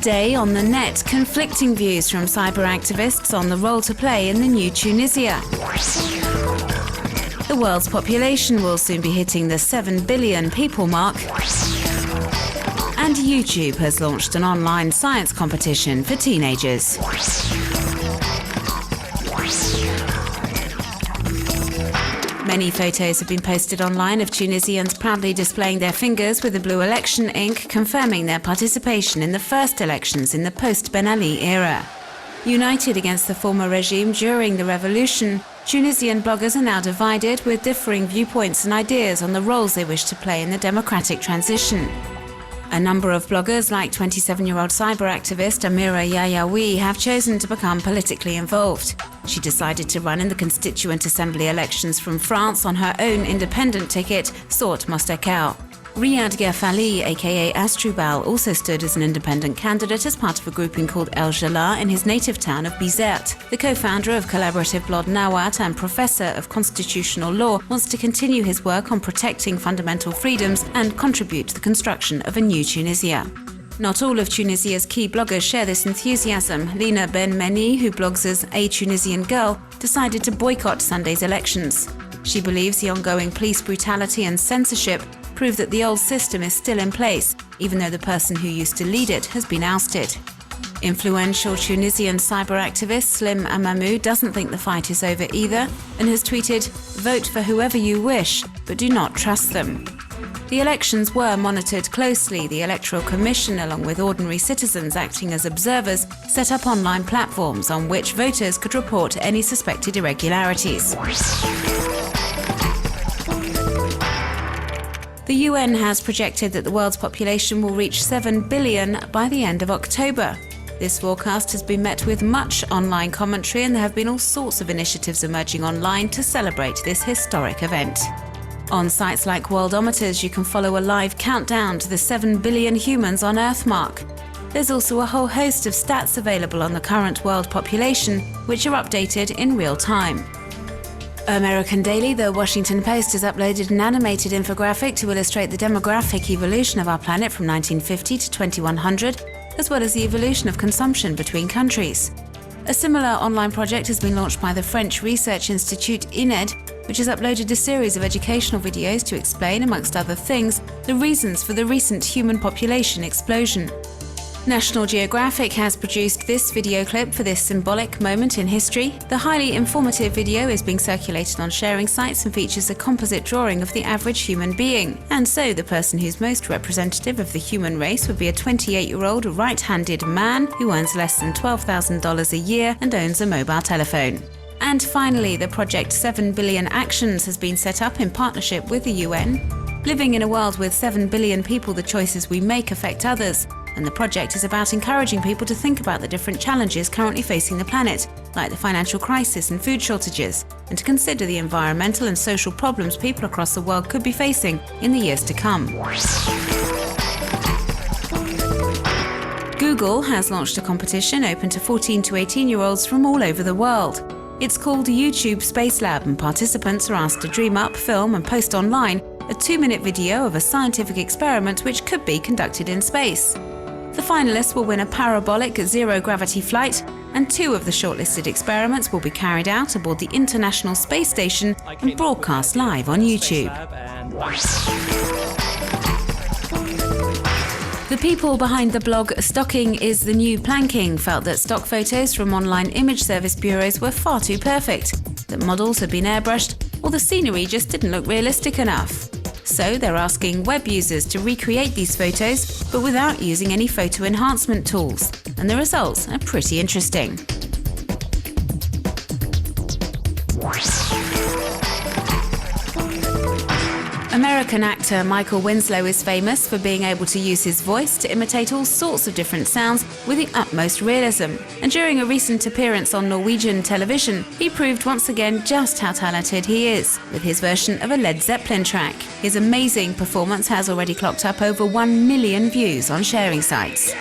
Today on the net, conflicting views from cyber activists on the role to play in the new Tunisia. The world's population will soon be hitting the 7 billion people mark. And YouTube has launched an online science competition for teenagers. Many photos have been posted online of Tunisians proudly displaying their fingers with the blue election ink, confirming their participation in the first elections in the post-Ben Ali era. United against the former regime during the revolution, Tunisian bloggers are now divided with differing viewpoints and ideas on the roles they wish to play in the democratic transition. A number of bloggers, like 27-year-old cyber activist Amira Yayaoui, have chosen to become politically involved. She decided to run in the Constituent Assembly elections from France on her own independent ticket, Sort Mostakal. Riyad Ghafali, aka Astrubal, also stood as an independent candidate as part of a grouping called El Jala in his native town of Bizerte. The co-founder of collaborative blog Nawat and professor of constitutional law wants to continue his work on protecting fundamental freedoms and contribute to the construction of a new Tunisia. Not all of Tunisia's key bloggers share this enthusiasm. Lina Ben Meni, who blogs as A Tunisian Girl, decided to boycott Sunday's elections. She believes the ongoing police brutality and censorship prove that the old system is still in place, even though the person who used to lead it has been ousted. Influential Tunisian cyber activist Slim Amamou doesn't think the fight is over either and has tweeted, "Vote for whoever you wish, but do not trust them." The elections were monitored closely. The Electoral Commission, along with ordinary citizens acting as observers, set up online platforms on which voters could report any suspected irregularities. The UN has projected that the world's population will reach 7 billion by the end of October. This forecast has been met with much online commentary, and there have been all sorts of initiatives emerging online to celebrate this historic event. On sites like Worldometers, you can follow a live countdown to the 7 billion humans on Earth mark. There's also a whole host of stats available on the current world population, which are updated in real time. American Daily, The Washington Post, has uploaded an animated infographic to illustrate the demographic evolution of our planet from 1950 to 2100, as well as the evolution of consumption between countries. A similar online project has been launched by the French research institute INED, which has uploaded a series of educational videos to explain, amongst other things, the reasons for the recent human population explosion. National Geographic has produced this video clip for this symbolic moment in history. The highly informative video is being circulated on sharing sites and features a composite drawing of the average human being. And so the person who's most representative of the human race would be a 28-year-old right-handed man who earns less than $12,000 a year and owns a mobile telephone. And finally, the Project 7 Billion Actions has been set up in partnership with the UN. Living in a world with 7 billion people, the choices we make affect others. And the project is about encouraging people to think about the different challenges currently facing the planet, like the financial crisis and food shortages, and to consider the environmental and social problems people across the world could be facing in the years to come. Google has launched a competition open to 14 to 18-year-olds from all over the world. It's called YouTube Space Lab, and participants are asked to dream up, film and post online a 2-minute video of a scientific experiment which could be conducted in space. The finalists will win a parabolic zero-gravity flight, and 2 of the shortlisted experiments will be carried out aboard the International Space Station and broadcast live on YouTube. The people behind the blog Stocking is the New Planking felt that stock photos from online image service bureaus were far too perfect, that models had been airbrushed, or the scenery just didn't look realistic enough. So they're asking web users to recreate these photos, but without using any photo enhancement tools. And the results are pretty interesting. American actor Michael Winslow is famous for being able to use his voice to imitate all sorts of different sounds with the utmost realism. And during a recent appearance on Norwegian television, he proved once again just how talented he is with his version of a Led Zeppelin track. His amazing performance has already clocked up over 1 million views on sharing sites.